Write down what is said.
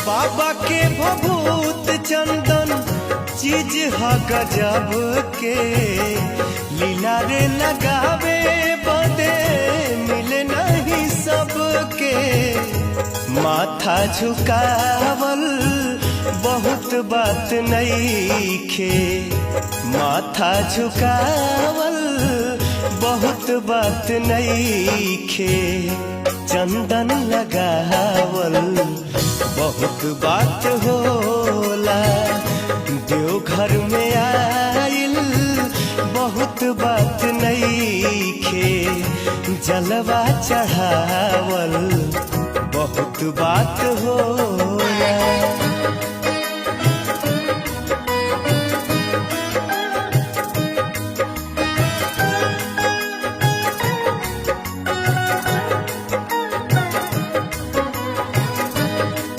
बाबा के भभूत चंदन चीज ह गजब के, लीला रे लगावे बदे मिले नहीं सबके। माथा झुकावल बहुत बात नईखे, माथा झुकावल बहुत बात नईखे। चंदन लगावल बहुत बात होला, देवघर में आइल बहुत बात नईखे। जलवा चढ़ावल बहुत बात होला।